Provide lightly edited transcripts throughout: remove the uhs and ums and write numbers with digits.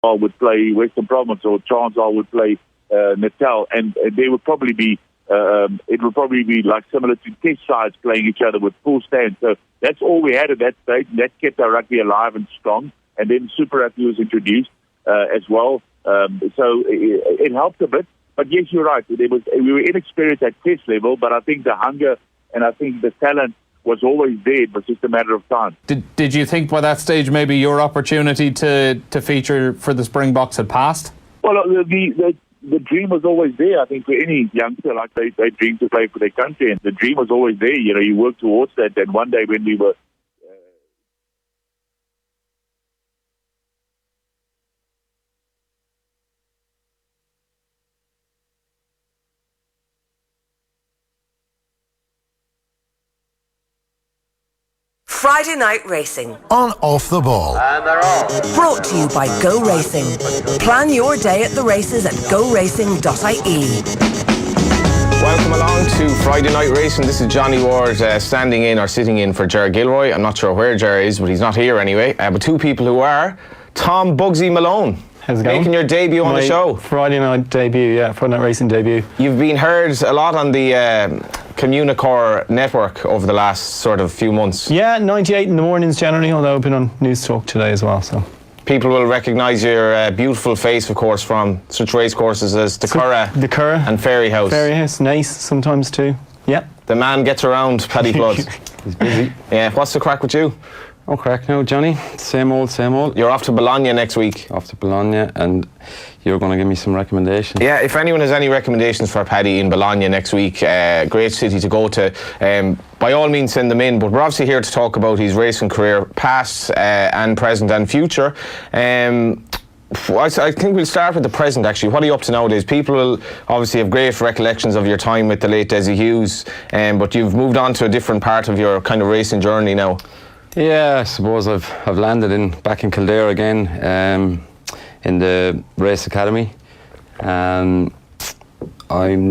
would play Western Province or Transvaal would play Natal, and there would probably be it would probably be like similar to test sides playing each other with full stands. So that's all we had at that stage, and that kept our rugby alive and strong. And then Super Rugby was introduced as well, so it helped a bit. But yes, you're right. We were inexperienced at test level, but I think the hunger and I think the talent was always there. It was just a matter of time. Did you think by that stage maybe your opportunity to feature for the Springboks had passed? Well, the dream was always there. I think for any youngster, like they dream to play for their country, and the dream was always there. You know, you work towards that. And one day when we were Friday Night Racing. On Off the Ball. And they're off. Brought to you by Go Racing. Plan your day at the races at goracing.ie. Welcome along to Friday Night Racing. This is Johnny Ward standing in or sitting in for Ger Gilroy. I'm not sure where Ger is, but he's not here anyway. But two people who are. Tom Bugsy Malone. How's it going? Making your debut on the show. Friday night debut, yeah, Friday Night Racing debut. You've been heard a lot on the Communicore network over the last sort of few months. Yeah, 98 in the mornings generally, although I've been on News Talk today as well, so. People will recognise your beautiful face, of course, from such race courses as the Curragh and Fairyhouse. Fairyhouse, nice sometimes too, yeah. The man gets around, Paddy Flood. He's busy. Yeah, what's the crack with you? Oh, crack now, Johnny. Same old, same old. You're off to Bologna next week. Off to Bologna, and you're going to give me some recommendations. Yeah, if anyone has any recommendations for Paddy in Bologna next week, great city to go to. By all means, send them in. But we're obviously here to talk about his racing career, past and present and future. I think we'll start with the present, actually. What are you up to nowadays? People will obviously have great recollections of your time with the late Desi Hughes, but you've moved on to a different part of your kind of racing journey now. Yeah, I suppose I've landed back in Kildare again, in the Race Academy. I'm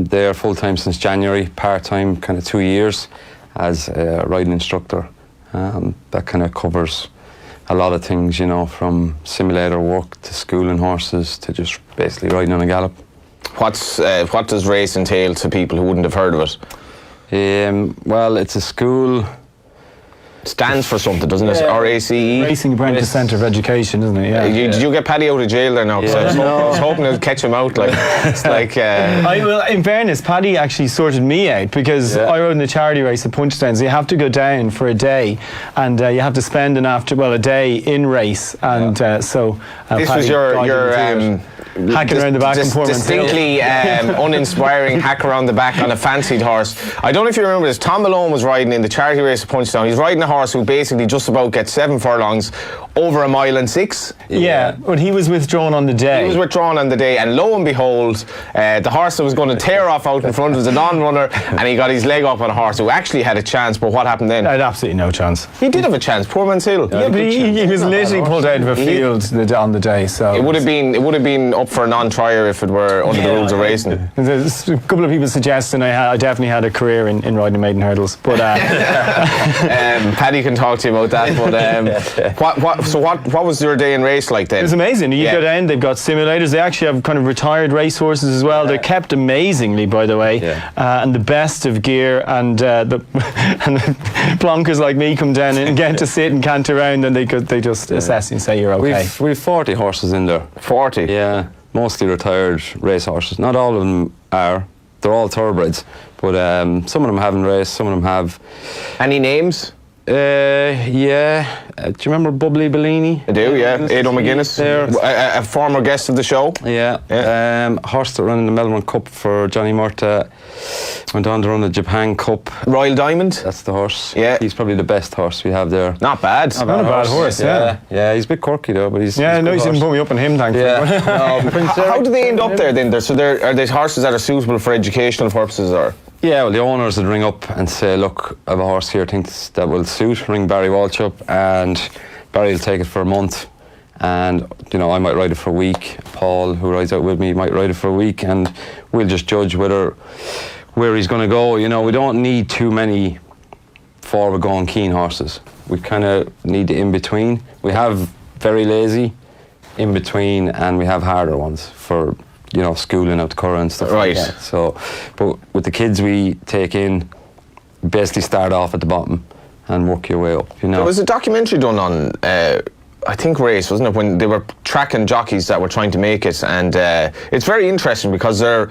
there full time since January, part time, kind of 2 years as a riding instructor. That kind of covers a lot of things, you know, from simulator work to schooling horses to just basically riding on a gallop. What does race entail to people who wouldn't have heard of it? Well, it's a school. Stands for something, doesn't it? R.A.C.E. Racing Apprentice Centre of Education, isn't it? Yeah. Did you get Paddy out of jail there now? Yeah. I was hoping to catch him out. It's like. In fairness, Paddy actually sorted me out because I rode in the charity race at Punchestown. So you have to go down for a day, and you have to spend a day in race, and this Paddy was your hacking around the back and distinctly uninspiring hack around the back on a fancied horse. I don't know if you remember this. Tom Malone was riding in the charity race at Punchestown. He's riding a horse who basically just about gets 7 furlongs over 1.6 miles. Yeah, but he was withdrawn on the day. He was withdrawn on the day, and lo and behold, the horse that was going to tear off out in front was a non-runner, and he got his leg up on a horse who actually had a chance. But what happened then? Had absolutely no chance. He did have a chance. Poor Man's Hill. Yeah, but he was literally pulled out of a field on the day. So it would have been up for a non-trier if it were under the rules of racing. There's a couple of people suggesting I definitely had a career in riding maiden hurdles, but Paddy can talk to you about that. But what was your day in race like then? It was amazing. You go down, they've got simulators. They actually have kind of retired race horses as well. They're kept amazingly, by the way, and the best of gear. And the plonkers like me come down and get to sit and cant around, and they just assess and say you're okay. We've 40 horses in there. 40? Yeah, mostly retired race horses. Not all of them are. They're all thoroughbreds, but some of them haven't raced, some of them have. Any names? Yeah. Do you remember Bubbly Bellini? I do, yeah. Aidan McGuinness, a former guest of the show. Yeah. Horse that ran in the Melbourne Cup for Johnny Murtagh. Went on to run the Japan Cup. Royal Diamond? That's the horse. Yeah. He's probably the best horse we have there. Not bad. Not a bad horse, yeah. Yeah, he's a bit quirky though, but he's no, you didn't put me up on him, thankfully. Yeah. How do they end up there then? So are they horses that are suitable for educational purposes, or? Yeah, well, the owners would ring up and say, look, I have a horse here thinks that will suit. Ring Barry Walsh up, and Barry will take it for a month. And, you know, I might ride it for a week. Paul, who rides out with me, might ride it for a week, and we'll just judge where he's going to go. You know, we don't need too many forward-going keen horses. We kind of need the in-between. We have very lazy, in between, and we have harder ones for, you know, schooling out the Curragh and stuff like that. So, but with the kids we take in, basically start off at the bottom and work your way up, you know. There was a documentary done on, I think, R.A.C.E, wasn't it, when they were tracking jockeys that were trying to make it, and it's very interesting because they're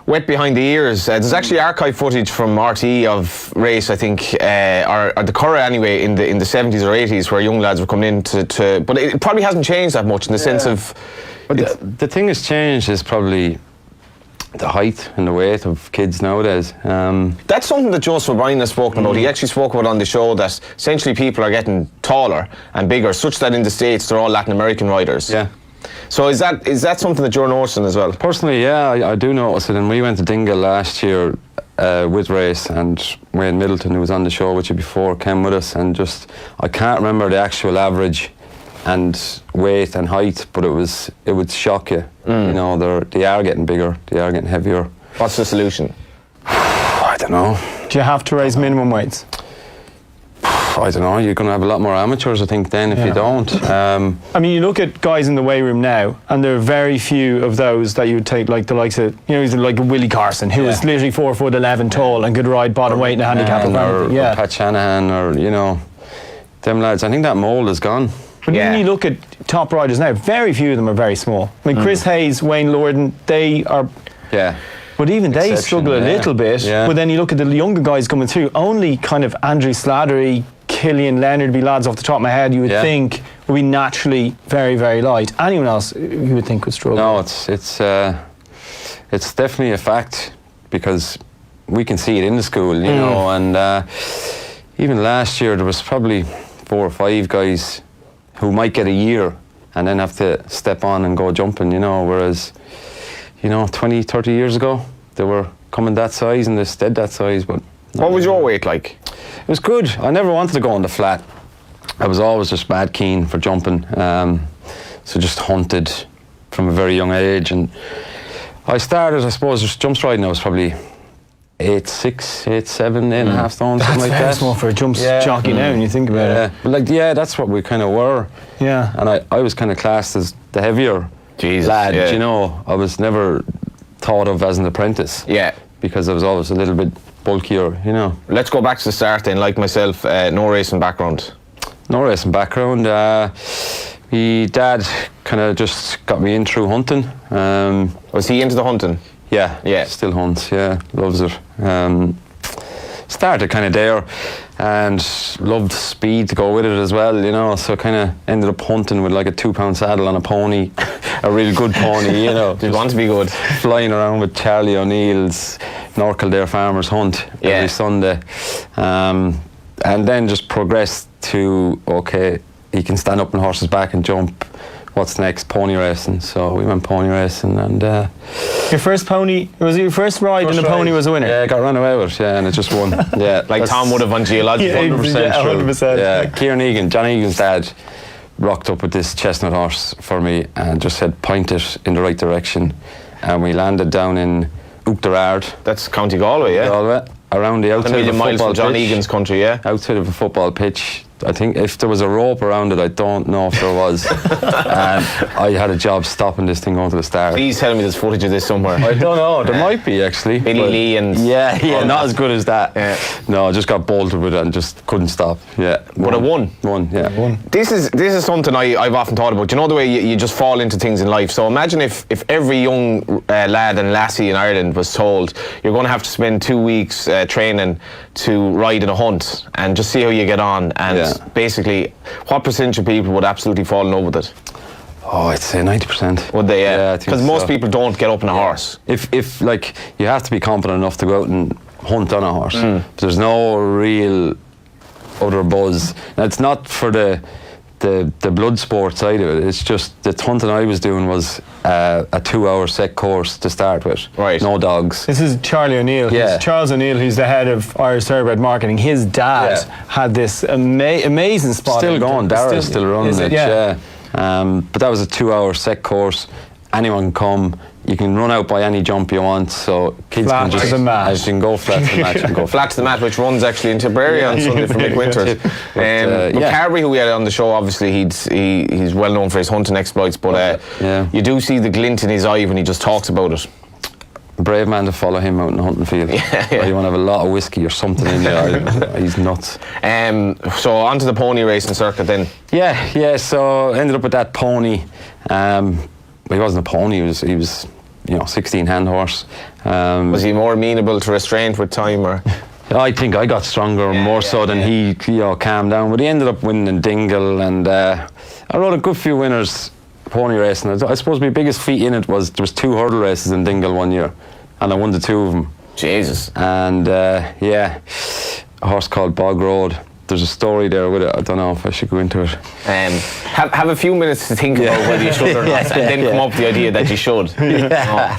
wet behind the ears. There's actually archive footage from R.A.C.E of R.A.C.E, I think, or the Curragh anyway, in the 70s or 80s, where young lads were coming in to but it probably hasn't changed that much in the sense of... But the thing that's changed is probably the height and the weight of kids nowadays. That's something that Joseph O'Brien has spoken about. He actually spoke about on the show that essentially people are getting taller and bigger, such that in the States they're all Latin American riders. Yeah. So is that something that you're noticing as well? Personally, yeah, I do notice it. And we went to Dingle last year with R.A.C.E, and Wayne Middleton, who was on the show with you before, came with us, and just, I can't remember the actual average and weight and height, but it would shock you. You know, they are getting bigger, they are getting heavier. What's the solution? I don't know. Do you have to raise minimum weights? I don't know, you're going to have a lot more amateurs, I think, then, if you don't. I mean, you look at guys in the weigh room now, and there are very few of those that you would take, like the likes of, you know, he's like a Willie Carson, who was literally 4'11" tall and could ride bottom weight in a handicap environment. Or Pat Shanahan, or, you know, them lads. I think that mould is gone. But then you look at top riders now, very few of them are very small. I mean, Chris Hayes, Wayne Lorden, they are... Yeah. But even they struggle a little bit. Yeah. But then you look at the younger guys coming through, only kind of Andrew Slattery, Killian Leonard, be lads off the top of my head, you would think would be naturally very, very light. Anyone else you would think would struggle? No, it's definitely a fact, because we can see it in the school, you know, and even last year there was probably 4 or 5 guys who might get a year and then have to step on and go jumping, you know, whereas, you know, 20, 30 years ago, they were coming that size and they stayed that size. But what was your weight like? It was good. I never wanted to go on the flat. I was always just mad keen for jumping. So just hunted from a very young age. And I started, I suppose, just jump riding. I was probably 8'6", 8'7", 8.5 stones, something like that. That's small for a jump jockey now when you think about it. But like, that's what we kind of were. Yeah. And I was kind of classed as the heavier lad, you know. I was never thought of as an apprentice. Yeah. Because I was always a little bit bulkier, you know. Let's go back to the start then. Like myself, no racing background. No racing background. My dad kind of just got me in through hunting. Was he into the hunting? Yeah. Still hunts, loves it. Started kind of there and loved speed to go with it as well, you know, so kind of ended up hunting with like a 2-pound saddle on a pony, a real good pony, you know. Did want to be good. Flying around with Charlie O'Neill's North Kildare Farmers Hunt every Sunday. And then just progressed to, okay, he can stand up on horse's back and jump. What's next? Pony racing. So we went pony racing, and your first pony, was it your first ride and the pony was a winner? Yeah, I got run away with it, and it just won. Yeah, like Tom would have on geological. 100% true. 100%. Yeah, Kieran Egan, John Egan's dad, rocked up with this chestnut horse for me and just said point it in the right direction, and we landed down in Uachtarard. That's County Galway, Galway, around the outside of a miles football from John pitch. Egan's country, outside of a football pitch. I think if there was a rope around it, I don't know if there was. And I had a job stopping this thing going to the start. Please tell me there's footage of this somewhere. I don't know, there might be actually. Billy Lee and... Yeah, not as good as that. Yeah. No, I just got bolted with it and just couldn't stop. Yeah. But it won. Won. This is something I've often thought about. You know the way you just fall into things in life. So imagine if every young lad and lassie in Ireland was told you're going to have to spend 2 weeks training to ride in a hunt and just see how you get on, and basically what percentage of people would absolutely fall in love with it? Oh, I'd say 90%. Would they? Yeah, because most people don't get up on a horse. If like, you have to be confident enough to go out and hunt on a horse. But there's no real other buzz. Now, it's not for the blood sport side of it. It's just the hunting I was doing was a 2-hour set course to start with. Right. No dogs. This is Charlie O'Neill. Yeah. Charles O'Neill, who's the head of Irish Thoroughbred Marketing. His dad had this amazing spot. Still going. Dara's still running it. Yeah. But that was a 2-hour set course, anyone can come. You can run out by any jump you want, so kids Flat can just to the mat. You can go flat to the mat. You can go Flat to the mat, which runs actually in Tipperary on Sunday for midwinters. But Carberry, who we had on the show, obviously he's well known for his hunting exploits, but you do see the glint in his eye when he just talks about it. Brave man to follow him out in the hunting field. Or you want to have a lot of whiskey or something in there. He's nuts. So on to the pony racing circuit then. Yeah. So ended up with that pony. He wasn't a pony. He was 16 hand horse. Was he more amenable to restraint with time, or? I think I got stronger more so than he calmed down. But he ended up winning in Dingle, and I rode a good few winners pony racing. I suppose my biggest feat in it was there was 2 hurdle races in Dingle one year, and I won the 2 of them. Jesus. And a horse called Bog Road. There's a story there with it. I don't know if I should go into it. Have a few minutes to think about whether you should or not, and then come up with the idea that you should.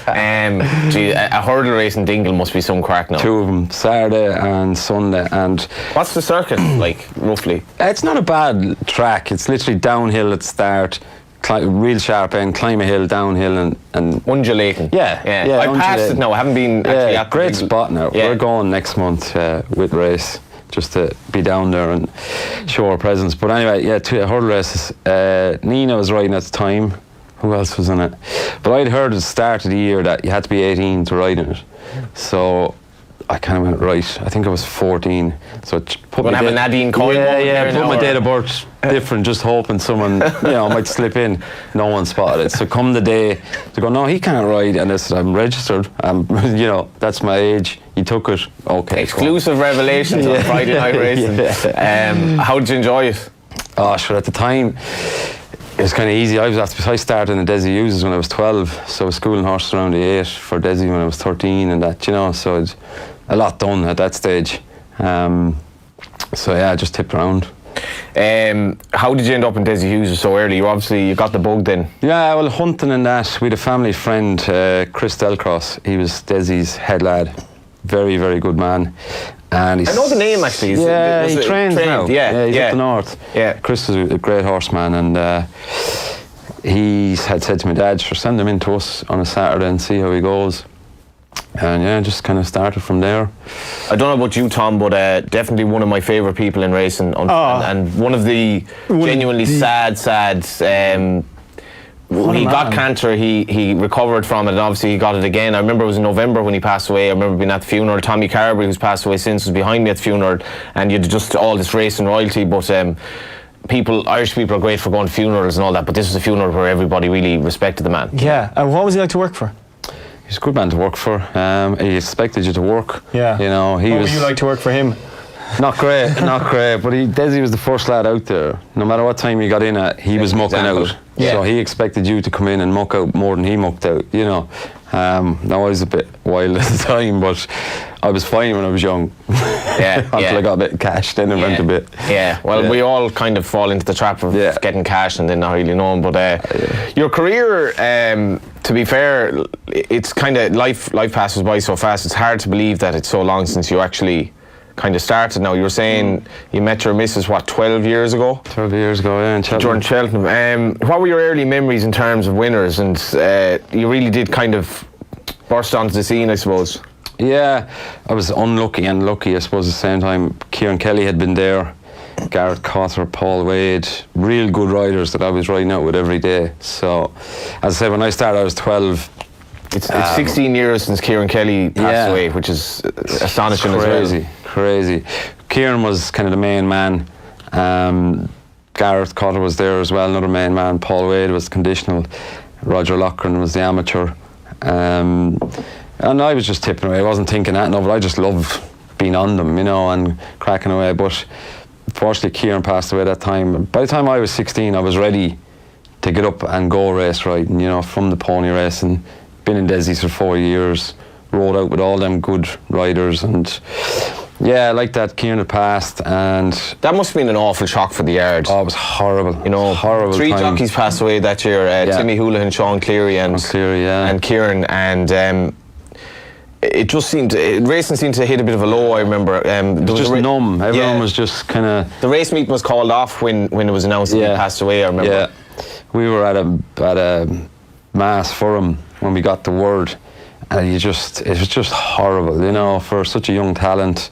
A hurdle race in Dingle must be some crack now. 2 of them, Saturday and Sunday. And what's the circuit like, roughly? It's not a bad track. It's literally downhill at start, real sharp end, climb a hill, downhill, and undulating. Yeah. I passed it now. I haven't been actually at the great spot now. We're going next month with R.A.C.E. just to be down there and show our presence. But anyway, 2 hurdle races. Nina was riding at the time. Who else was in it? But I'd heard at the start of the year that you had to be 18 to ride in it. So I kind of went, right, I think I was 14. So put have a Nadine coin. Put my date of birth different, just hoping someone might slip in. No one spotted it. So come the day, they go, no, he can't ride. And I said, I'm registered. That's my age. He took it. Okay. Exclusive revelations on Friday night racing. How did you enjoy it? Oh, sure. At the time, it was kind of easy. I started in the Desi Uses when I was 12, so I was schooling horses around the 8 for Desi when I was 13 and that, so it's a lot done at that stage. I just tipped around. How did you end up in Desi Uses so early? You got the bug then? Yeah, well, hunting and that. We had a family friend, Chris Delcross. He was Desi's head lad. Very, very good man. And I know the name actually. He trains now. He's up the north. Yeah. Chris is a great horseman, and he had said to my dad, sure, send him in to us on a Saturday and see how he goes. And just kind of started from there. I don't know about you, Tom, but definitely one of my favourite people in racing, and one of the genuinely sad. He got cancer, he recovered from it, and obviously he got it again. I remember it was in November when he passed away. I remember being at the funeral. Tommy Carberry, who's passed away since, was behind me at the funeral, and you had just all this racing royalty, but Irish people are great for going to funerals and all that, but this was a funeral where everybody really respected the man. Yeah, and what was he like to work for? He's a good man to work for. He expected you to work. Yeah. What would you like to work for him? Not great, but Desi was the first lad out there. No matter what time you got in at, he was mucking out. Yeah. So he expected you to come in and muck out more than he mucked out, Now I was a bit wild at the time, but I was fine when I was young. Until I got a bit of cash, then it went a bit. We all kind of fall into the trap of getting cash and then not really knowing. But your career, to be fair, it's kind of life passes by so fast. It's hard to believe that it's so long since you actually kind of started. Now, you were saying you met your missus 12 years ago? 12 years ago, in Cheltenham. During Cheltenham. What were your early memories in terms of winners? And you really did kind of burst onto the scene, I suppose. Yeah, I was unlucky and lucky, I suppose, at the same time. Kieran Kelly had been there, Gareth Cotter, Paul Wade, real good riders that I was riding out with every day. So, as I said, when I started, I was 12. It's 16 years since Kieran Kelly passed away, which is astonishing as well. Crazy. Kieran was kind of the main man. Gareth Cotter was there as well, another main man. Paul Wade was conditional. Roger Loughran was the amateur. And I was just tipping away. I wasn't thinking that, but I just loved being on them, and cracking away. But fortunately, Kieran passed away that time. By the time I was 16, I was ready to get up and go race riding, from the pony racing. Been in Desi's for 4 years, rode out with all them good riders, and I like that. Kieran had passed, and that must have been an awful shock for the yard. Oh, it was horrible. Horrible. 3 time. jockeys passed away that year. Timmy Houlihan, Sean Cleary, and Kieran, and it just seemed racing seemed to hit a bit of a low. I remember it was just numb. Everyone was just kind of. The race meeting was called off when it was announced that he passed away. I remember. Yeah, we were at a mass for him when we got the word, and it was just horrible, you know, for such a young talent.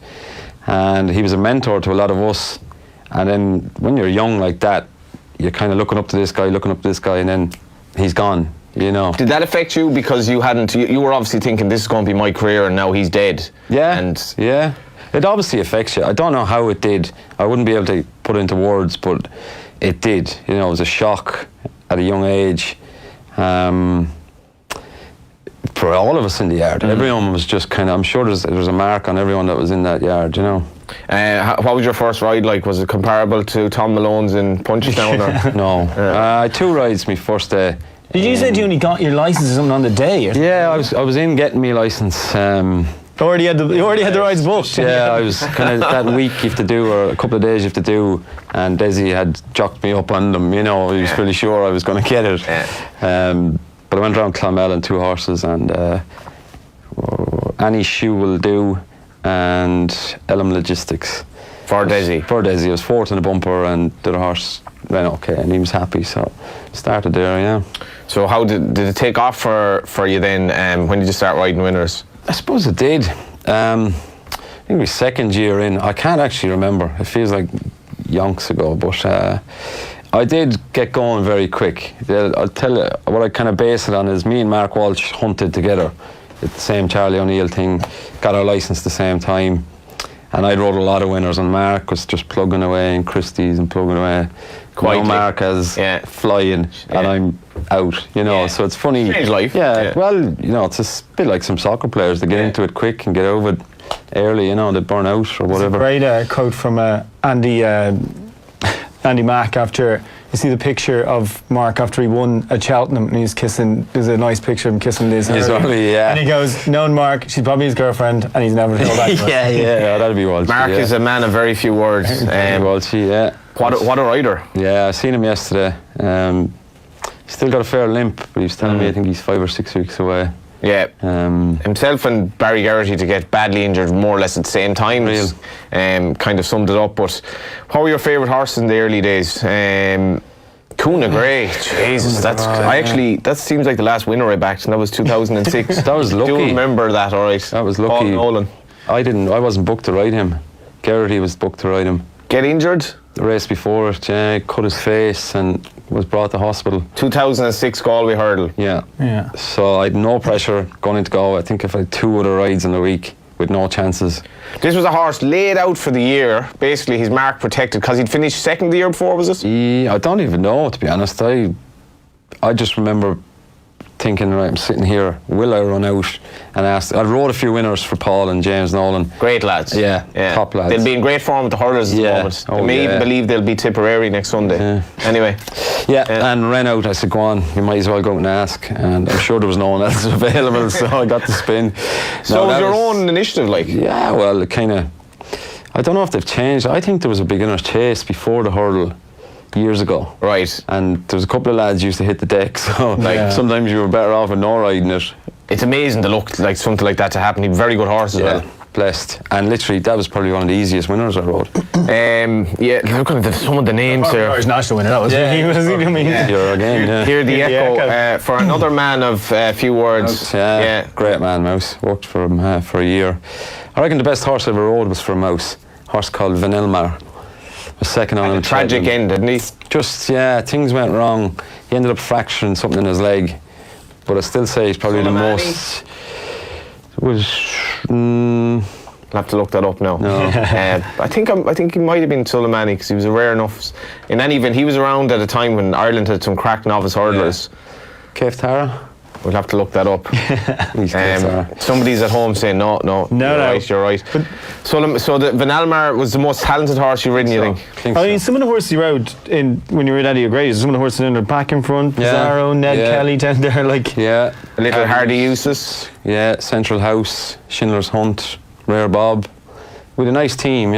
And he was a mentor to a lot of us. And then when you're young like that, you're kind of looking up to this guy, and then he's gone, you know. Did that affect you because you were obviously thinking this is going to be my career and now he's dead? Yeah, yeah. It obviously affects you. I don't know how it did. I wouldn't be able to put it into words, but it did. You know, it was a shock at a young age. For all of us in the yard, everyone was just kind of, I'm sure there was a mark on everyone that was in that yard, you know. What was your first ride like? Was it comparable to Tom Malone's in Punchestown? Or? No. I had 2 rides my first day. Did you say you only got your license or something on the day? Yeah, I was in getting my license. You already had the rides booked. Yeah, I was kind of that week you have to do, or a couple of days you have to do, and Desi had jocked me up on them, you know. He was pretty sure I was going to get it. Yeah. But I went around Clonmel on 2 horses, and Annie Shoe Will Do and Elam Logistics. For Desi? For Desi. I was 4th in the bumper, and the other horse went okay, and he was happy, so started there, yeah. So how did it take off for you then? When did you start riding winners? I suppose it did. I think my 2nd year in. I can't actually remember. It feels like yonks ago, but I did get going very quick. I'll tell you what I kind of base it on is me and Mark Walsh hunted together at the same Charlie O'Neill thing, got our licence the same time, and I rode a lot of winners, and Mark was just plugging away in Christie's and plugging away. Quietly. Mark as flying, and I'm out, you know, so it's funny. Strange life. Yeah, well, you know, it's a bit like some soccer players. They get into it quick and get over it early, you know, they burn out or whatever. It's a great quote from Andy Mack after, you see the picture of Mark after he won at Cheltenham and he's kissing, there's a nice picture of him kissing Liz. Yeah. And he goes, known Mark, she's probably his girlfriend, and he's never told back to her. Yeah, that'd be Walsh. Mark is a man of very few words. Walsh, yeah. What a rider. Yeah, I seen him yesterday. He's still got a fair limp, but he was telling me I think he's 5 or 6 weeks away. Yeah, himself and Barry Geraghty to get badly injured more or less at the same time, kind of summed it up. But what were your favourite horses in the early days? Kuna Gray, Jesus, that seems like the last winner I backed, and that was 2006. That was lucky. I do remember that, all right. That was lucky. Paul Nolan. I wasn't booked to ride him. Geraghty was booked to ride him. Get injured? The race before it, cut his face and was brought to hospital. 2006 Galway Hurdle. Yeah. So I had no pressure going into Galway. I think if I had 2 other rides in the week with no chances. This was a horse laid out for the year. Basically, his mark protected because he'd finished 2nd the year before, was it? Yeah, I don't even know, to be honest. I just remember thinking, right, I'm sitting here, will I run out? And I rode a few winners for Paul and James Nolan. Great lads. Yeah, top lads. They'll be in great form with the hurlers at the moment. I may even believe they'll be Tipperary next Sunday. Yeah. Anyway. And ran out. I said, go on, you might as well go out and ask. And I'm sure there was no one else available, so I got the spin. So was your own initiative like? Yeah, well, it kind of, I don't know if they've changed. I think there was a beginner's chase before the hurdle years ago. Right. And there was a couple of lads used to hit the deck, so sometimes you were better off with no riding it. It's amazing to look like something like that to happen. He was very good horse as well. Blessed. And literally that was probably one of the easiest winners I rode. Look at some of the names there. Irish national winner, that was You're again, Hear the echo for another man of few words. Great man, Mouse. Worked for him for a year. I reckon the best horse I ever rode was for Mouse. A horse called Vanelmar. Was second on him. Tragic end, didn't he? Just, things went wrong. He ended up fracturing something in his leg. But I still say he's probably the most... I'll have to look that up now. No. I think he might have been Suleimani because he was a rare enough. In any event, he was around at a time when Ireland had some crack novice hurdlers. Kev Tara? We'll have to look that up. Somebody's at home saying no. You're right. So the Vanelmar was the most talented horse you've ridden, you think? I mean, some of the horses you rode when you were in Eddie O'Grady's, some of the horses in the back in front, Pizarro, Ned Kelly down there, like. Yeah. A little Hardy Eustace. Yeah, Central House, Schindler's Hunt, Rare Bob. We had a nice team,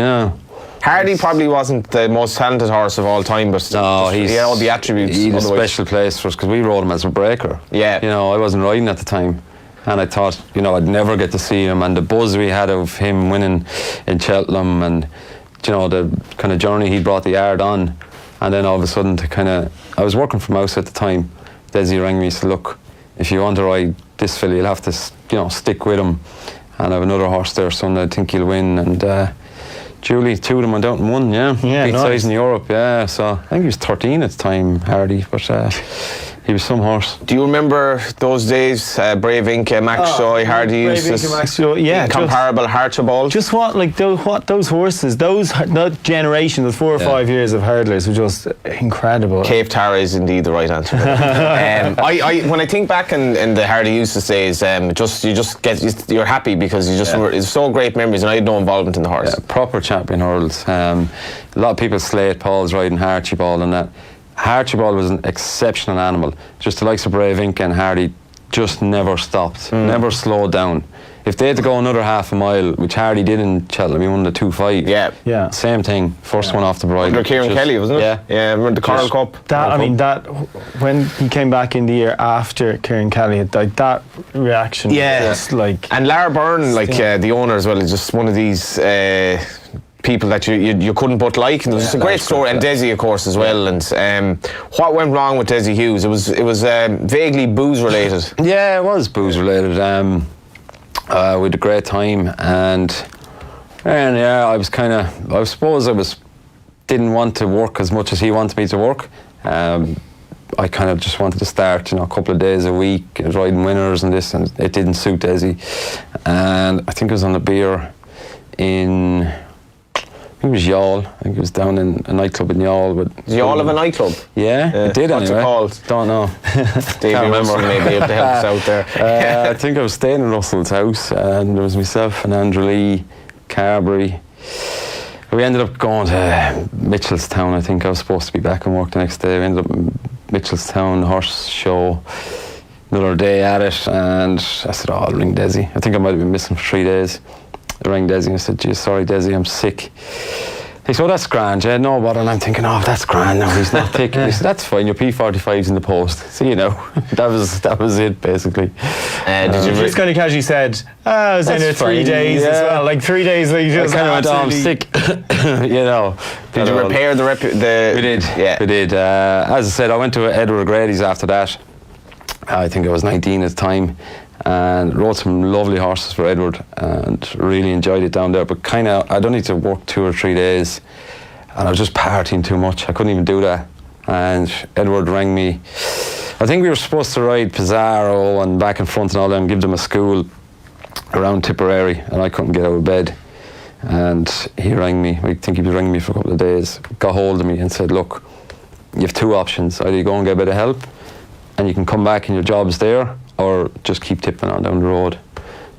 Hardy probably wasn't the most talented horse of all time, but he had all the attributes. He had a special place for us because we rode him as a breaker. Yeah. I wasn't riding at the time. And I thought, I'd never get to see him. And the buzz we had of him winning in Cheltenham and, the kind of journey he brought the yard on. And then all of a sudden I was working for Mouse at the time. Desi rang me and said, look, if you want to ride this filly, you'll have to, stick with him. And I have another horse there, son, I think he'll win. And Julie, 2 of them went out and won, yeah. Big size in Europe, yeah. So I think he was 13 at the time, Hardy, but he was some horse. Do you remember those days? Brave Ink, Max Joy, Hardy Eustace, Max Joy, yeah. Incomparable, Archibald. Just those horses, that generation, the 4 or 5 years of hurdlers were just incredible. Cave Tara is indeed the right answer. When I think back in the Hardy Eustace days, you're happy because it's so great memories, and I had no involvement in the horse. Yeah, proper champion hurdles. A lot of people slate Paul's riding Archibald and that. Archibald was an exceptional animal. Just the likes of Brave Ink and Hardy just never stopped, never slowed down. If they had to go another half a mile, which Hardy did in Cheltenham, he won the 2.5. Yeah. Same thing. First one off the bridle. Under Kieran Kelly, wasn't it? Yeah. Remember the Coral Cup? When he came back in the year after Kieran Kelly, that reaction was like. And Lara Byrne, the owner as well, is just one of these people that you couldn't but like, and it was just a great story. And Desi, of course, as well. And what went wrong with Desi Hughes? It was vaguely booze related. Yeah, it was booze related. We had a great time, and yeah, I suppose I didn't want to work as much as he wanted me to work. I kind of just wanted to start, a couple of days a week, riding winners and this, and it didn't suit Desi. And I think it was on a beer in, I think it was Youghal. I think it was down in a nightclub in Youghal. Is Youghal of a nightclub? Yeah, it did. What's anyway. it called? Don't know. Davey Russell may be able to help us out there. I think I was staying in Russell's house, and there was myself and Andrew Lee, Carberry. We ended up going to Mitchelstown. I think I was supposed to be back and work the next day. We ended up in Mitchelstown horse show. Another day at it, and I said, I'll ring Desi. I think I might have been missing for 3 days. I rang Desi and I said, geez, sorry Desi, I'm sick. He said, that's grand, yeah, no bother. And I'm thinking, that's grand now, he's not taking. He said, that's fine, your P45's in the post. So, that was it, basically. Did you just kind of casually said, I was in there 3 days as well, like 3 days, like just kind of went, I'm sick, Did you repair the... We did, yeah. We did. As I said, I went to Edward O'Grady's after that. I think I was 19 at the time, and rode some lovely horses for Edward and really enjoyed it down there, but I'd only to work 2 or 3 days and I was just partying too much. I couldn't even do that. And Edward rang me. I think we were supposed to ride Pizarro and Back in Front and all that and give them a school around Tipperary, and I couldn't get out of bed. And he rang me. I think he was ringing me for a couple of days, got hold of me and said, look, you have 2 options. Either you go and get a bit of help and you can come back and your job's there, or just keep tipping on down the road.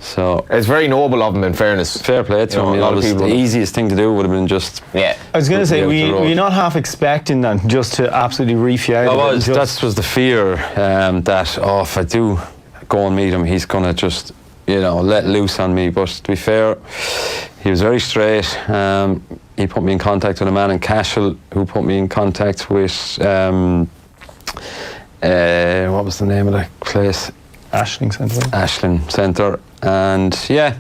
So it's very noble of him, in fairness. Fair play to him. The easiest thing to do would have been just. Yeah. I was going to say, were you not half expecting that, just to absolutely reef you out? That was the fear that if I do go and meet him, he's going to just let loose on me. But to be fair, he was very straight. He put me in contact with a man in Cashel who put me in contact with what was the name of the place? Ashling Centre. And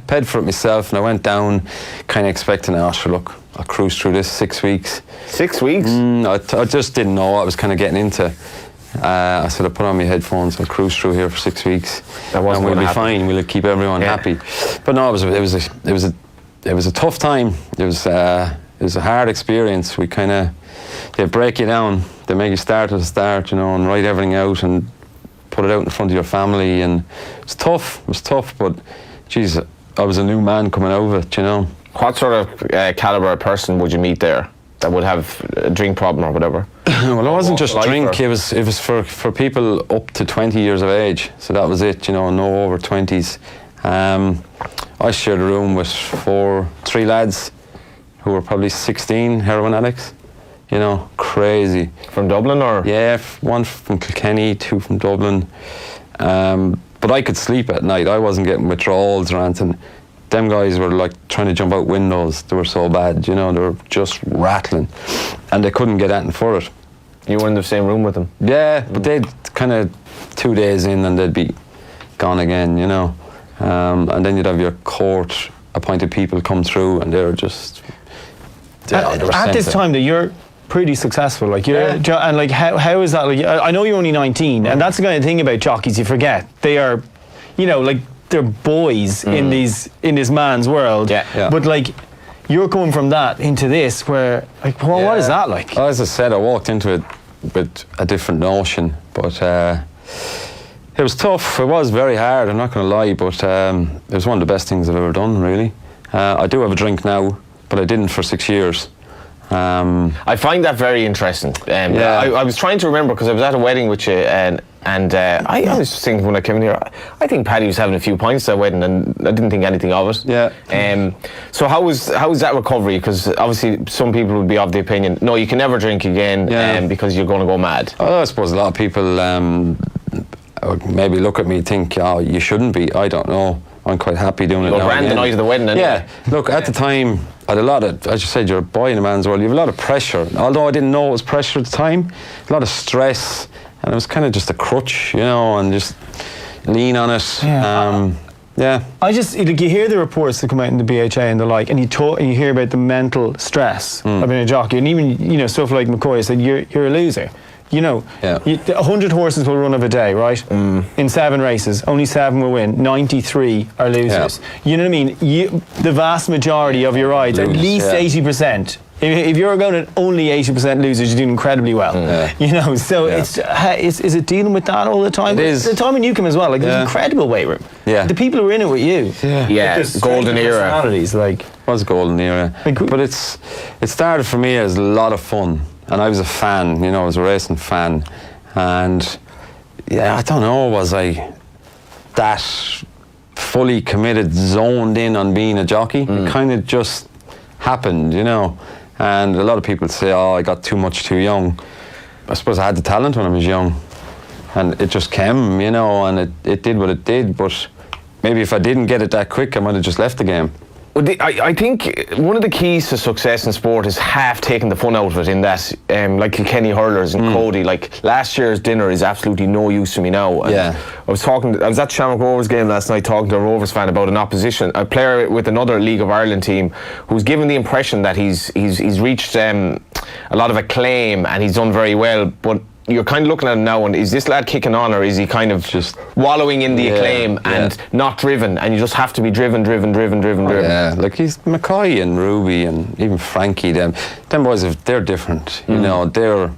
paid for it myself, and I went down kind of expecting, I'll cruise through this 6 weeks. 6 weeks? I just didn't know what I was kind of getting into. I said, I'll put on my headphones, I'll cruise through here for 6 weeks, and we'll be fine, we'll keep everyone happy. But no, it was a tough time. It was a hard experience. They break you down, they make you start at the start, and write everything out and put it out in front of your family, and it was tough, but geez, I was a new man coming out of it, What sort of calibre of person would you meet there that would have a drink problem or whatever? Well, it wasn't just drink, it was for people up to 20 years of age, so that was it, no over 20s. I shared a room with 3 lads who were probably 16, heroin addicts. Crazy. From Dublin, or? Yeah, 1 from Kilkenny, 2 from Dublin. But I could sleep at night. I wasn't getting withdrawals or anything. Them guys were like trying to jump out windows. They were so bad, they were just rattling. And they couldn't get anything for it. You were in the same room with them? Yeah, but they'd kind of 2 days in and they'd be gone again, And then you'd have your court-appointed people come through, and they were just... At this time that you're pretty successful. Like and like how is that? Like I know you're only 19, and that's the kind of thing about jockeys you forget. They are, like they're boys in this man's world. Yeah. But like you're coming from that into this, where like what is that like? As I said, I walked into it with a different notion, but it was tough. It was very hard. I'm not going to lie, but it was one of the best things I've ever done. Really, I do have a drink now, but I didn't for 6 years. I find that very interesting. I was trying to remember because I was at a wedding with you, and I was just thinking when I came in here, I think Paddy was having a few pints at that wedding, and I didn't think anything of it. Yeah. So how was that recovery? Because obviously some people would be of the opinion, no, you can never drink again, because you're going to go mad. Well, I suppose a lot of people would maybe look at me and think, oh, you shouldn't be. I don't know. I'm quite happy doing it now. Ran the night of the wedding, anyway. Yeah. Look, at the time, I had a lot of, as you said, you're a boy in a man's world. You have a lot of pressure. Although I didn't know it was pressure at the time, a lot of stress, and it was kind of just a crutch, and just lean on it. Yeah. I just like you hear the reports that come out in the BHA and the like, and you hear about the mental stress of being a jockey, and even stuff like McCoy said, you're a loser. 100 horses will run of a day, right? In 7 races, only 7 will win. 93 are losers. You know what I mean? The vast majority of your rides, at least 80%. If you're going at only 80% losers, you're doing incredibly well. So is it dealing with that all the time? It is. The time when you come as well, like there's incredible weight room. Yeah. The people who are in it with you. Yeah. Golden era. It was a golden era. But it started for me as a lot of fun. And I was a fan, I was a racing fan. And I don't know, was I that fully committed, zoned in on being a jockey? It kind of just happened, And a lot of people say, oh, I got too much too young. I suppose I had the talent when I was young. And it just came, and it did what it did. But maybe if I didn't get it that quick, I might have just left the game. Well, I think one of the keys to success in sport is half taking the fun out of it, in that like Kilkenny hurlers and Cody, like last year's dinner is absolutely no use to me now. And I was at Shamrock Rovers game last night talking to a Rovers fan about a player with another League of Ireland team who's given the impression that he's reached a lot of acclaim and he's done very well, but you're kind of looking at him now, and is this lad kicking on, or is he kind of just wallowing in the acclaim and not driven? And you just have to be driven. Yeah, like he's McCoy and Ruby and even Frankie. Them boys, they're different. They're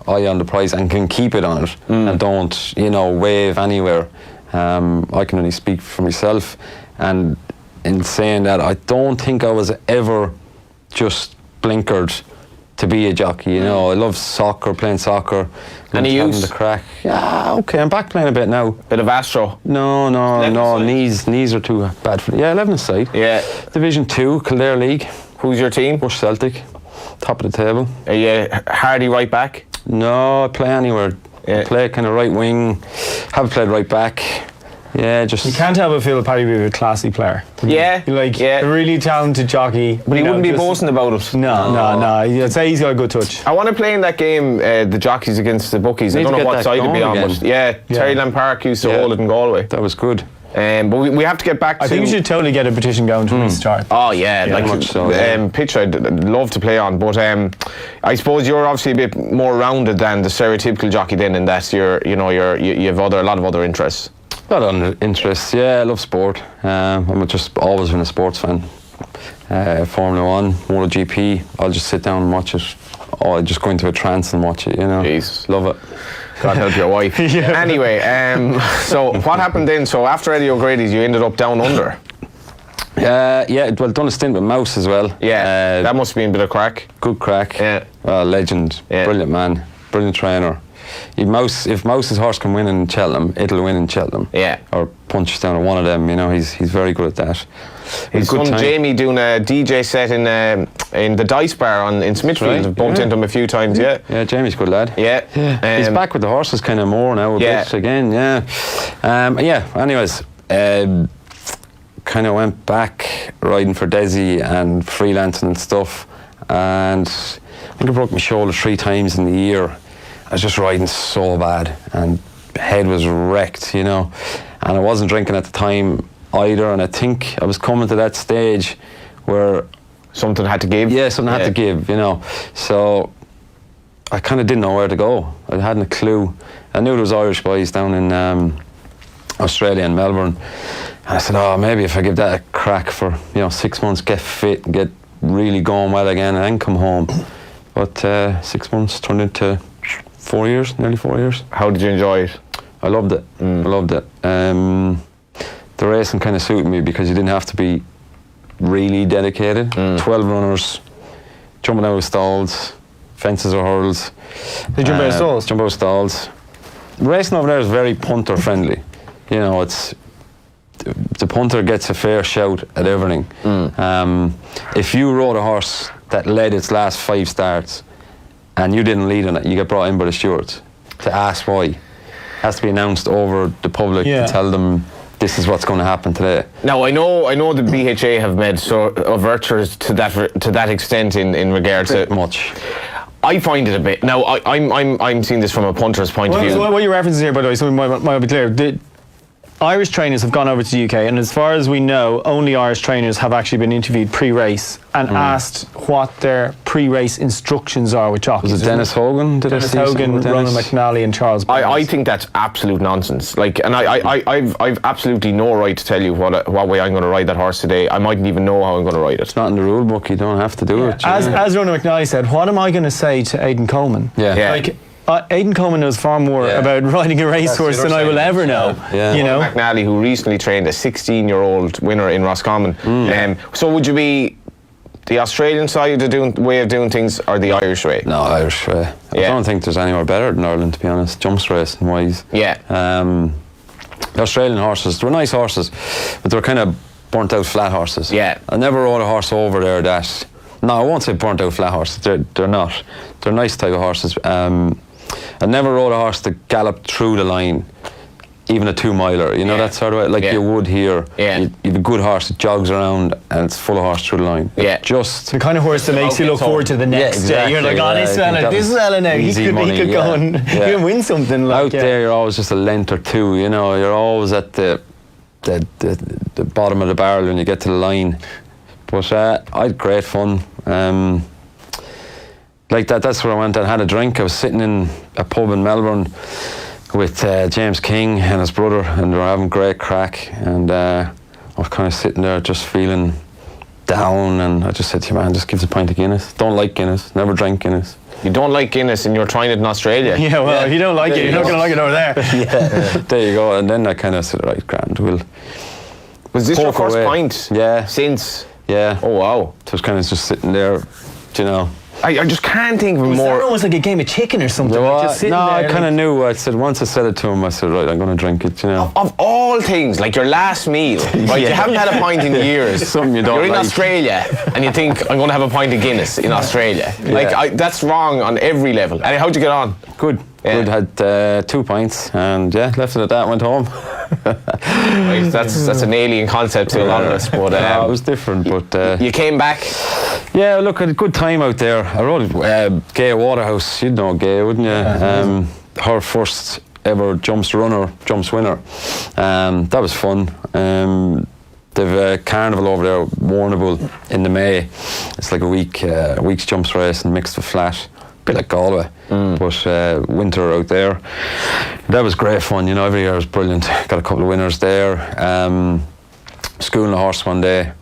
eye on the prize and can keep it on it and don't, wave anywhere. I can only speak for myself, and in saying that, I don't think I was ever just blinkered to be a jockey. I love soccer, playing soccer. Any use? The crack. Yeah, okay, I'm back playing a bit now. Bit of Astro? No, knees are too bad for 11 aside. Yeah. Division 2, Kildare League. Who's your team? Bush Celtic, top of the table. Are you hardy right back? No, I play anywhere. I play kind of right wing, haven't played right back. Yeah, just... You can't help but feel Paddy would be a classy player. Yeah. A really talented jockey. But he wouldn't be boasting about it. No. I'd say he's got a good touch. I want to play in that game, the jockeys against the bookies. I don't know what side to be on, but Terryland Park used to hold it in Galway. That was good. But we have to get back to... I think we should totally get a petition going to restart. Oh yeah, like much so, pitch I'd love to play on, but I suppose you're obviously a bit more rounded than the stereotypical jockey then, in that you have a lot of other interests. A lot of interests, I love sport. I'm just always been a sports fan. Formula 1, MotoGP, I'll just sit down and watch it. Or I'll just go into a trance and watch it, Jeez. Love it. God help your wife. Anyway, so what happened then? So after Eddie O'Grady's, you ended up down under. Well, done a stint with Mouse as well. Yeah, that must have been a bit of crack. Good crack. Yeah. Legend. Yeah. Brilliant man. Brilliant trainer. If Mouse's horse can win in Cheltenham, it'll win in Cheltenham. Yeah. Or punch down at one of them. He's very good at that. His son Jamie doing a DJ set in the Dice Bar in Smithfield. I've bumped into him a few times. Yeah, Jamie's a good lad. Yeah. He's back with the horses kind of more now a bit again. Anyways, kind of went back riding for Desi and freelancing and stuff, and I think I broke my shoulder 3 times in the year. I was just riding so bad and head was wrecked, and I wasn't drinking at the time either, and I think I was coming to that stage where something had to give. Yeah, something had to give, So I kind of didn't know where to go. I hadn't a clue. I knew there was Irish boys down in Australia and Melbourne. And I said, oh, maybe if I give that a crack for 6 months, get fit, get really going well again, and then come home. But 6 months turned into 4 years, nearly 4 years. How did you enjoy it? I loved it. I loved it. The racing kind of suited me because you didn't have to be really dedicated. 12 runners, jumping out of stalls, fences or hurdles. They jump out of stalls? Jump out of stalls. Racing over there is very punter friendly. It's the punter gets a fair shout at everything. If you rode a horse that led its last 5 starts and you didn't lead on it, you get brought in by the stewards to ask why. It has to be announced over the public to tell them this is what's going to happen today. Now I know the BHA have made overtures to that extent in regards to much. I find it a bit. Now I'm seeing this from a punter's point of view. So what you're referencing here, by the way, so we might be clear. Irish trainers have gone over to the UK, and as far as we know, only Irish trainers have actually been interviewed pre-race and asked what their pre-race instructions are with jockeys. Was it Dennis Hogan? Dennis Hogan, Ronan McNally and Charles Burns. I think that's absolute nonsense. And I've absolutely no right to tell you what way I'm going to ride that horse today. I mightn't even know how I'm going to ride it. It's not in the rule book. You don't have to do it. As Ronan McNally said, what am I going to say to Aidan Coleman? Yeah. Aidan Coleman knows far more about riding a racehorse than I will ever know. McNally, who recently trained a 16-year-old winner in Roscommon. So would you be the Australian side of way of doing things, or the Irish way? No, Irish way. I don't think there's anywhere better than Ireland, to be honest. Jumps racing wise. Yeah. The Australian horses, they were nice horses, but they were kind of burnt out flat horses. Yeah. I never rode a horse over there that. No, I won't say burnt out flat horses. They're not. They're nice type of horses. I never rode a horse that galloped through the line, even a 2-miler. That sort of way, like you would here. Yeah. You have a good horse that jogs around and it's full of horse through the line. Yeah. Just the kind of horse that makes you look forward to the next day. You're like, this fella now, he could go and he can win something. Out there, you're always just a length or two. You're always at the bottom of the barrel when you get to the line. But I had great fun. That's where I went and had a drink. I was sitting in a pub in Melbourne with James King and his brother, and they were having great crack. And I was kind of sitting there just feeling down, and I just said to you, man, just give us a pint of Guinness. Don't like Guinness, never drank Guinness. You don't like Guinness and you're trying it in Australia? Yeah, well, if you don't like it, you're not going to like it over there. There you go. And then I kind of said, right, grand, Was this your first pint? Yeah. Since? Yeah. Oh, wow. So I was kind of just sitting there, I just can't think of a Was more... that almost like a game of chicken or something? Just sitting there, I kind of knew. I said, once I said it to him, I said, right, I'm going to drink it, Of all things, like your last meal, right? You haven't had a pint in years. Something you don't You're in like. Australia, and you think, I'm going to have a pint of Guinness in Australia. That's wrong on every level. And how'd you get on? Good. Yeah. Good. Had 2 pints, and left it at that. Went home. Right, that's an alien concept to a lot of us, but it was different. But you came back. Yeah, look, I had a good time out there. I rode Gay Waterhouse. You'd know Gay, wouldn't you? Her first ever jumps winner. That was fun. They've a carnival over there, Warrnambool, in the May. It's like a week's jumps race and mixed with flat. Bit like Galway, but winter out there. That was great fun, every year was brilliant. Got a couple of winners there. Schooling a horse one day.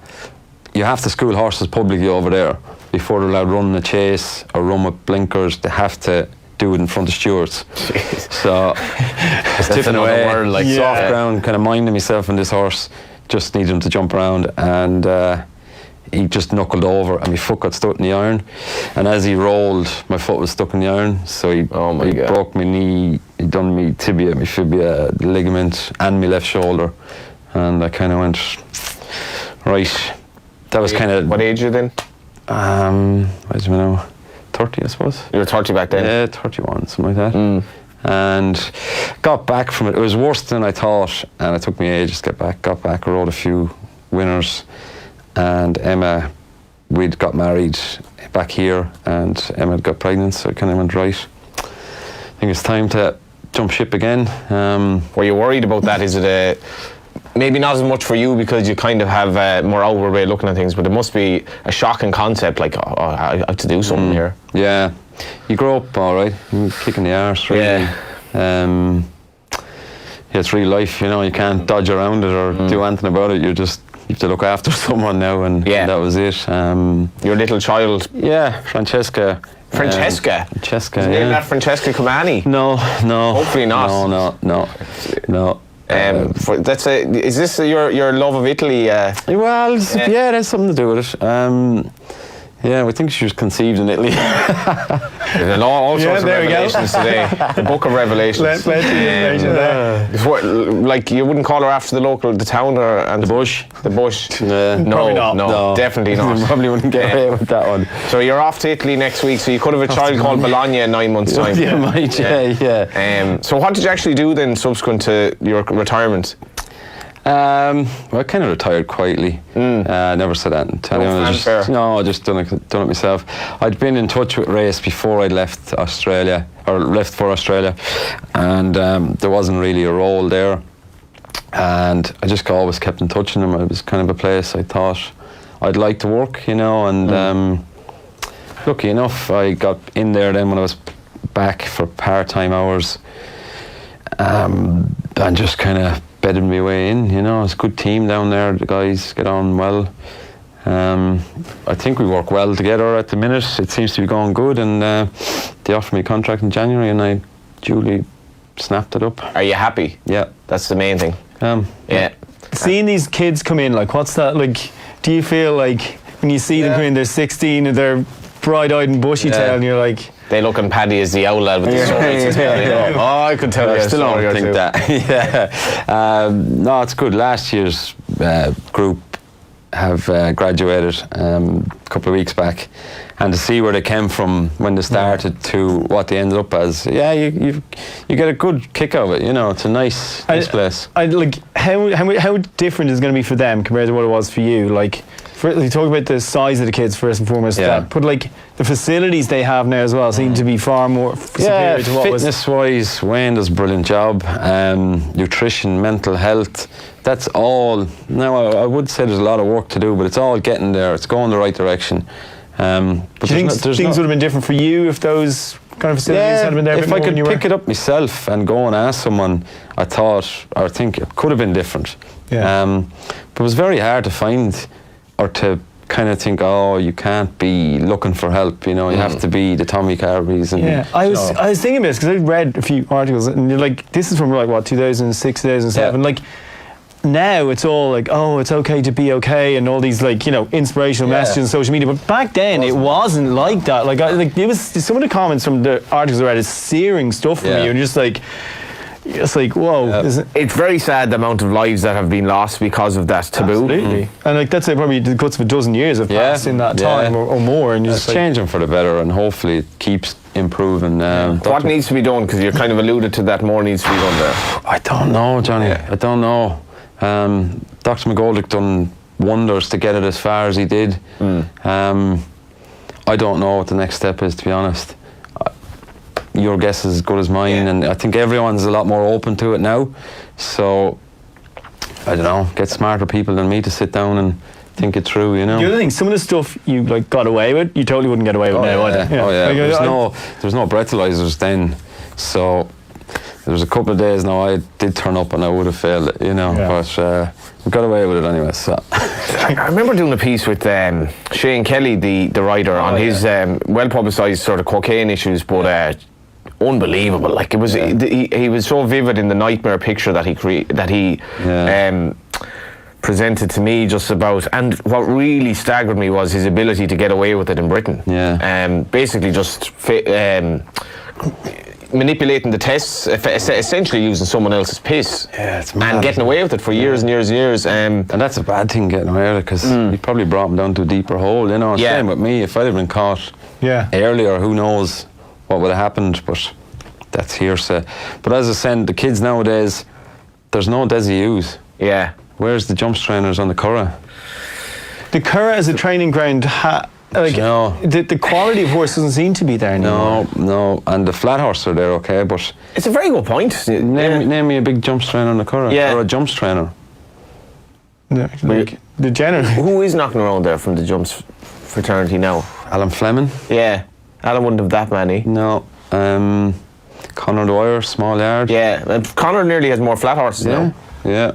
You have to school horses publicly over there before they're allowed running a chase or run with blinkers. They have to do it in front of stewards. Jeez. So I was tipping away, soft ground, kind of minding myself on this horse. Just needed him to jump around, and he just knuckled over and my foot got stuck in the iron, and as he rolled my foot was stuck in the iron, so he broke my knee, he done me tibia, my fibia, the ligament and my left shoulder, and I kind of went, right, that was kind of... What age are you then? I don't know, 30 I suppose. You were 30 back then? Yeah, 31, something like that. And got back from it. It was worse than I thought, and it took me ages to get back. Got back, I rode a few winners, and Emma, we'd got married back here, and Emma got pregnant, so I kind of went, right, I think it's time to jump ship again. Were you worried about that? Is it maybe not as much for you because you kind of have a more outward way of looking at things, but it must be a shocking concept, like, I have to do something here. Yeah. you grow up all right, you're kicking the arse, really. Yeah, it's real life, you know. You can't dodge around it or do anything about it. You have to look after someone now, and that was it. Your little child. Yeah, Francesca. Francesca? Francesca, Isn't yeah. that Francesca Comani? No. Hopefully not. No. Is this your love of Italy? Well, yeah, there's something to do with it. Yeah, we think she was conceived in Italy. There's all sorts of revelations today. The Book of Revelations. Plenty of information there. Like, you wouldn't call her after the town and the bush? The bush. No, definitely not. Probably wouldn't get away with that one. So you're off to Italy next week, so you could have a child called Bologna in 9 months' time. Yeah, might, yeah. So what did you actually do then subsequent to your retirement? Well, I kind of retired quietly. Never said that. I just done it myself. I'd been in touch with R.A.C.E before I left for Australia, and there wasn't really a role there. And I just always kept in touch with them. It was kind of a place I thought I'd like to work, you know. And lucky enough, I got in there then when I was back for part-time hours, and just kind of bedded my way in, you know. It's a good team down there. The guys get on well. I think we work well together at the minute. It seems to be going good, and they offered me a contract in January, and I duly snapped it up. Are you happy? Yeah, that's the main thing. Yeah. Seeing these kids come in, like, what's that like? Do you feel like when you see them come in, they're 16 and they're bright-eyed and bushy-tailed, and you're like, they look on Paddy as the old lad with the stories. Oh, I could tell you. I still don't think that. No, it's good. Last year's group have graduated a couple of weeks back, and to see where they came from when they started to what they ended up as, you get a good kick out of it. You know, it's a nice place. Like, how different is it going to be for them compared to what it was for you? Like, you talk about the size of the kids first and foremost, but like the facilities they have now as well seem to be far more superior to what was. Fitness-wise, Wayne does a brilliant job. Nutrition, mental health, that's all. Now, I would say there's a lot of work to do, but it's all getting there. It's going the right direction. But do you think things would have been different for you if those kind of facilities had been there? If I could pick it up myself and go and ask someone, I think it could have been different. But it was very hard to find, or to kind of think, oh, you can't be looking for help, you know, you have to be the Tommy Carveys. And I was thinking about this because I read a few articles, and you're like, this is from like what, 2006, 2007, like. Now it's all like, oh, it's okay to be okay, and all these, like, you know, inspirational messages on social media. But back then it wasn't like that. Like, it was some of the comments from the articles I read is searing stuff from you, and just like, it's like, whoa. It's very sad the amount of lives that have been lost because of that taboo. Absolutely. And like, that's probably the guts of a dozen years have passed in that time or more. And it's changing for the better, and hopefully it keeps improving. What needs to be done? Because you kind of alluded to that more needs to be done there. I don't know, Johnny. I don't know. Dr. McGoldrick done wonders to get it as far as he did. I don't know what the next step is, to be honest. Your guess is as good as mine, and I think everyone's a lot more open to it now. So, I don't know, get smarter people than me to sit down and think it through, you know. The other thing, some of the stuff you like got away with, you totally wouldn't get away with now either. Oh yeah, there was no breathalyzers then, so there was a couple of days now I did turn up and I would have failed it, you know, but we got away with it anyway. So I remember doing a piece with Shane Kelly, the writer, on his well publicised sort of cocaine issues, but unbelievable. Like, it was, he was so vivid in the nightmare picture that he presented to me just about, and what really staggered me was his ability to get away with it in Britain. Basically just manipulating the tests, essentially using someone else's piss, it's mad, and getting away with it for years and years and years. And that's a bad thing, getting away with it, because you probably brought him down to a deeper hole, you know. Same with me. If I'd have been caught earlier, who knows what would have happened, but that's hearsay. But as I said, the kids nowadays, there's no Desi Hughes. Where's the jumps trainers on the Curragh? The Curragh as a training ground, the quality of horse doesn't seem to be there anymore. No, and the flat horse are there, okay, but it's a very good point. Name me a big jumps trainer on the Curragh, or a jumps trainer. Like the general. Who is knocking around there from the jumps fraternity now? Alan Fleming. Yeah. Alan wouldn't have that many. No. Conor Dwyer, small yard. Yeah, and Conor nearly has more flat horses now. Yeah.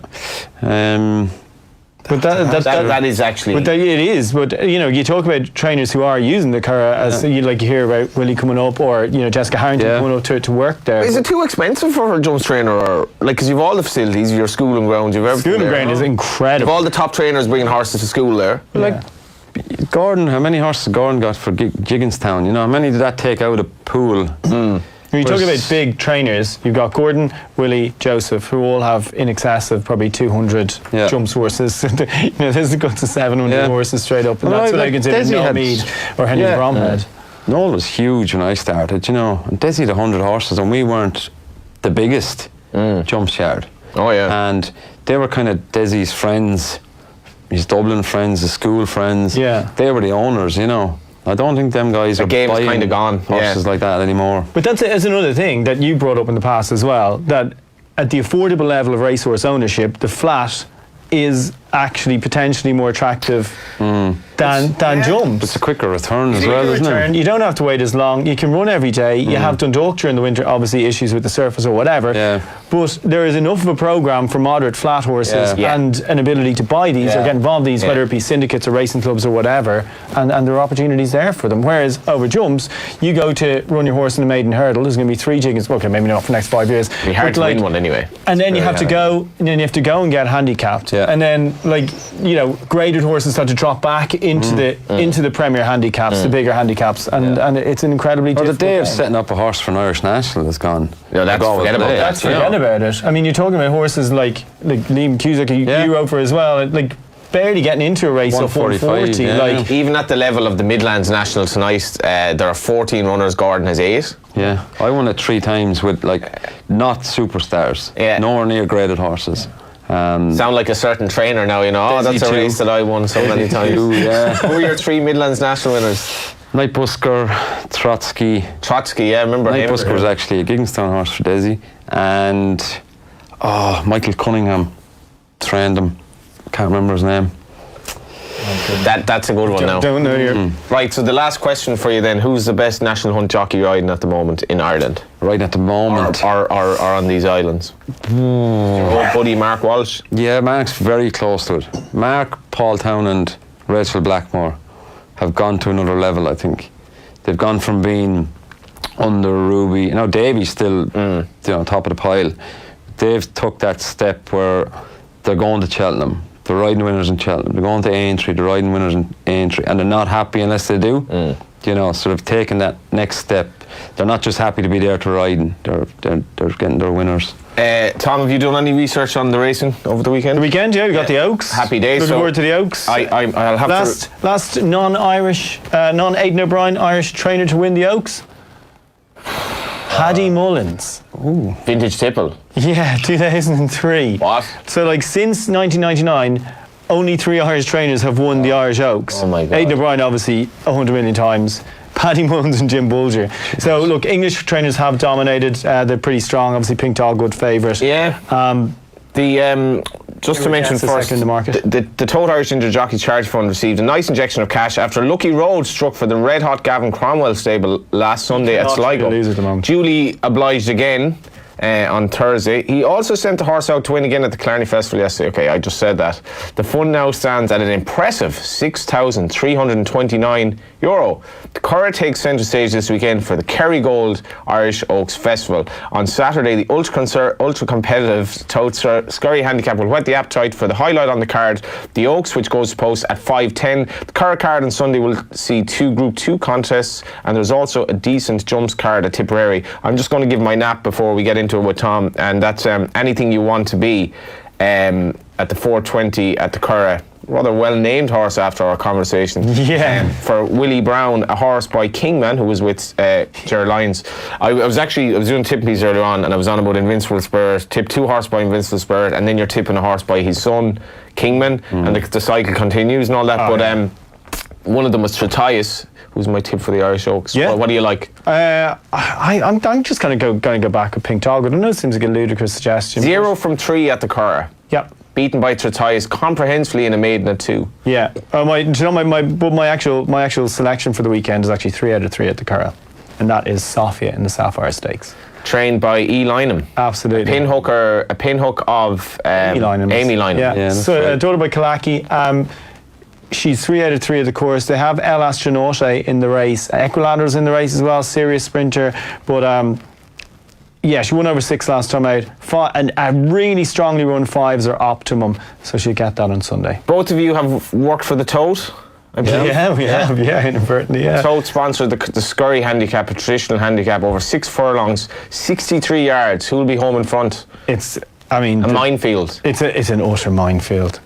But that is actually. But it is. But you talk about trainers who are using the Curragh as you hear about Willie coming up, or Jessica Harrington coming up to work there. Is it too expensive for a jumps trainer, or because you've all the facilities, your schooling grounds, you've everything. Schooling ground is incredible. You've all the top trainers bringing horses to school there. Gordon, how many horses Gordon got for Gigginstown? How many did that take out of the pool? When you talk about big trainers, you've got Gordon, Willie, Joseph, who all have in excess of probably 200 jumps horses. There's a good to 700 horses straight up, and that's what I consider Noel Meade or Henry Bromhead. Noel was huge when I started, and Desi had 100 horses, and we weren't the biggest jumps yard. Oh yeah. And they were kind of Desi's friends, his Dublin friends, his school friends. Yeah. They were the owners, I don't think them guys are game's buying kind of gone. horses like that anymore. But that's another thing that you brought up in the past as well, that at the affordable level of racehorse ownership, the flat is actually potentially more attractive than jumps. It's a quicker return as well, isn't it? You don't have to wait as long. You can run every day. You have Dundalk during the winter, obviously issues with the surface or whatever. Yeah. But there is enough of a programme for moderate flat horses and an ability to buy these or get involved in these, whether it be syndicates or racing clubs or whatever, and there are opportunities there for them. Whereas over jumps, you go to run your horse in a maiden hurdle, there's going to be 3 jiggins, okay, maybe not for the next 5 years. It'd be hard to win one anyway. And then you have to go, and get handicapped. Yeah. And then graded horses start to drop back into the Premier handicaps, the bigger handicaps, and it's an incredibly difficult the day of game. setting up a horse for an Irish national is gone. Yeah, forget about that. Forget about it. I mean, you're talking about horses like Liam Cusack, you rode for as well, barely getting into a race of 140. Even at the level of the Midlands National tonight, there are 14 runners. Gordon has 8. Yeah, I won it 3 times with not superstars, nowhere near graded horses. Sound like a certain trainer now, that's a race that I won so many times. Who are your 3 Midlands National winners? Night Busker, Trotsky. Trotsky, I remember Night him. Busker was actually a Gigginstown horse for Desi, and Michael Cunningham trained him. Can't remember his name. That's a good one now. Don't know you. Right, so the last question for you then: who's the best national hunt jockey riding at the moment in Ireland? Right at the moment, or on these islands? Your old buddy Mark Walsh. Yeah, Mark's very close to it. Mark, Paul Townend, Rachel Blackmore have gone to another level. I think they've gone from being under Ruby. Davy's still top of the pile. They've took that step where they're going to Cheltenham. They're riding winners in Cheltenham. They're going to Aintree. They're riding winners in Aintree, and they're not happy unless they do. So they've taken that next step. They're not just happy to be there to riding. They're getting their winners. Tom, have you done any research on the racing over the weekend? The weekend, we got the Oaks. Happy days. Looking forward to the Oaks. I'll have last non-Irish, non-Aidan O'Brien Irish trainer to win the Oaks. Paddy Mullins. Ooh. Vintage Tipple. Yeah, 2003. What? So since 1999, only 3 Irish trainers have won the Irish Oaks. Oh my God. Aidan O'Brien obviously 100 million times. Paddy Mullins and Jim Bulger. So look, English trainers have dominated. They're pretty strong. Obviously, Pink Dog, good favourite. Yeah. Just to mention first, the Total Irish Injured Jockeys Charity Fund received a nice injection of cash after a lucky road struck for the red-hot Gavin Cromwell stable last Sunday at Sligo. Duly obliged again on Thursday. He also sent the horse out to win again at the Clarny Festival yesterday. Okay, I just said that. The fund now stands at an impressive €6,329. The Curragh takes centre stage this weekend for the Kerrygold Irish Oaks Festival. On Saturday, the ultra-competitive Tote Scurry Handicap will whet the appetite for the highlight on the card, the Oaks, which goes to post at 5:10. The Curragh card on Sunday will see 2 Group 2 contests, and there's also a decent jumps card at Tipperary. I'm just going to give my nap before we get into it with Tom, and that's anything you want to be at the 4:20 at the Curragh. Rather well-named horse after our conversation. Yeah. For Willie Brown, a horse by Kingman, who was with Ger Lyons. I was doing tipping earlier on, and I was on about Invincible Spirit. Tip 2 horse by Invincible Spirit, and then you're tipping a horse by his son, Kingman, and the cycle continues and all that. One of them was Tretius, who's my tip for the Irish Oaks. Yeah. What do you like? I'm just going to go back with Pink Dog. I don't know, it seems like a ludicrous suggestion. 0 from 3 at the Curragh. Yep. beaten by Tretias comprehensively in a maiden at 2. Yeah. My actual selection for the weekend is actually 3 out of 3 at the Curragh, and that is Sofia in the Sapphire Stakes. Trained by E. Lynham. Absolutely. A pinhook of Amy Lynham. Yeah. So daughter by Kalaki. She's 3 out of 3 at the course. They have El Astronaute in the race. Equilateral's in the race as well, serious sprinter. But yeah, she won over 6 last time out. And really strongly run 5s are optimum, so she'll get that on Sunday. Both of you have worked for the Tote. Yeah, we have, inadvertently, yeah. Tote sponsored the Scurry handicap, a traditional handicap, over 6 furlongs, 63 yards. Who'll be home in front? A minefield. It's an utter minefield.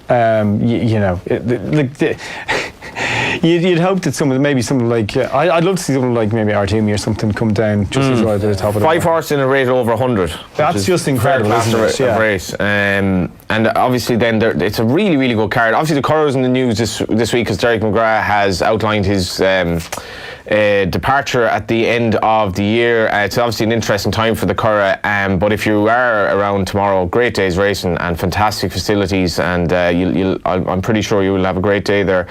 You'd hope that maybe something like I'd love to see something like maybe Artemi or something come down just as right at the top of the 5 horses in a rate over 100. That's just incredible, isn't it? Yeah. Race. And obviously then it's a really, really good card. Obviously the Curragh's in the news this week because Derek McGrath has outlined his departure at the end of the year. It's obviously an interesting time for the Curragh, but if you are around tomorrow, great day's racing and fantastic facilities, and I'm pretty sure you will have a great day there.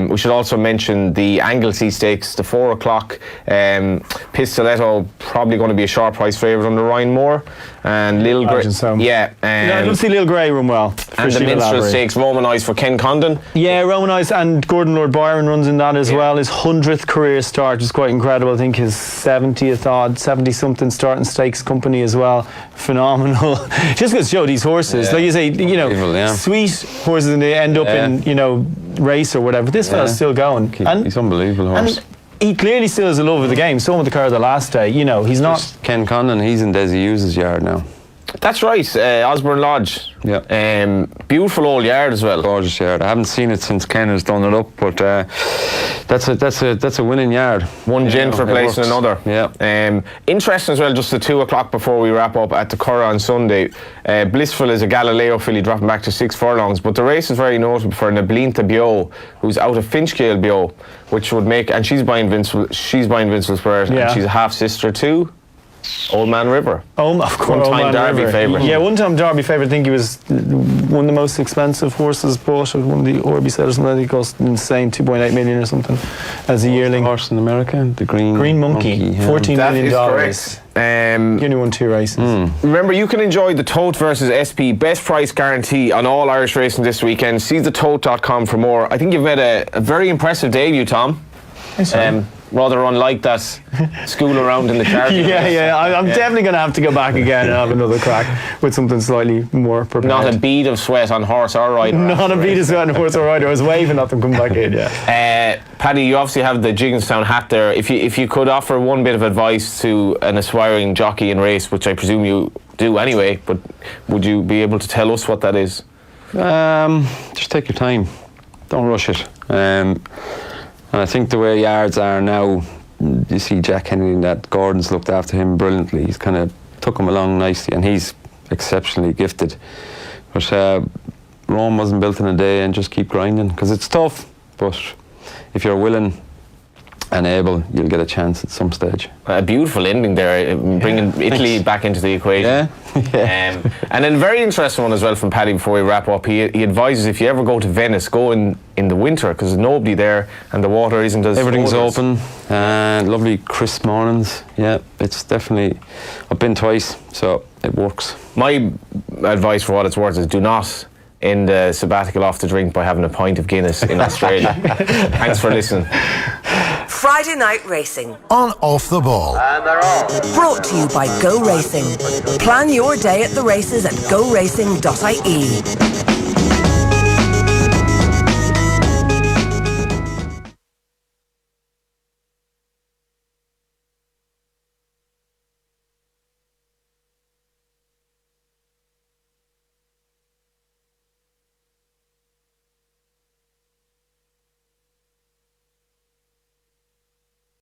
We should also mention the Anglesey Stakes, the 4 o'clock. Pistoletto probably going to be a sharp price favourite under Ryan Moore, and Little Grey. I don't see Little Grey run well. And the Minstrel Stakes, Romanised for Ken Condon. Yeah, Romanised, and Gordon Lord Byron runs in that as well. His 100th career start is quite incredible. I think his 70-something start in Stakes Company as well. Phenomenal. Just goes to show these horses, like you say, sweet horses, and they end up in race or whatever. This fella's still going. He's unbelievable horse. And he clearly still has a love of the game. So with the car the last day, he's not. Ken Condon, he's in Desi Hughes' yard now. That's right, Osborne Lodge. Yeah. Beautiful old yard as well. Gorgeous yard. I haven't seen it since Ken has done it up, but that's a winning yard. One gent replacing another. Yeah. Interesting as well, just the 2 o'clock before we wrap up at the Curragh on Sunday. Blissful is a Galileo filly dropping back to 6 furlongs, but the race is very notable for Nablinta Bio, who's out of Finchgale Bio, which would make, and she's by Invincible Spirit, and she's a half sister too. Old Man River. Of course. One-time Derby favourite. Yeah, one-time Derby favourite. I think he was one of the most expensive horses bought at one of the Orby sales. I think it cost insane, 2.8 million or something as a yearling. Horse in America, the Green Monkey. $14 million. That is correct. He only won 2 races. Remember, you can enjoy the Tote versus SP best price guarantee on all Irish racing this weekend. See thetote.com for more. I think you've made a very impressive debut, Tom. Rather unlike that school around in the charity. I'm definitely going to have to go back again and have another crack with something slightly more prepared. Not a bead of sweat on horse or rider. Not a bead of sweat on horse or rider. I was waving at them coming back in, Paddy, you obviously have the Jigginstown hat there. If you could offer one bit of advice to an aspiring jockey in race, which I presume you do anyway, but would you be able to tell us what that is? Just take your time. Don't rush it. And I think the way yards are now, you see Jack Henry, that Gordon's looked after him brilliantly. He's kind of took him along nicely, and he's exceptionally gifted. But Rome wasn't built in a day, and just keep grinding, because it's tough. But if you're willing and able, you'll get a chance at some stage. A beautiful ending there, bringing Italy back into the equation. And then a very interesting one as well from Paddy before we wrap up. He advises if you ever go to Venice, go in the winter, because there's nobody there and the water isn't as everything's open, lovely crisp mornings. It's definitely, I've been twice, so it works. My advice for what it's worth is do not end the sabbatical off the drink by having a pint of Guinness in Australia. Thanks for listening. Friday Night Racing on Off the Ball. And they're off. Brought to you by Go Racing. Plan your day at the races at goracing.ie.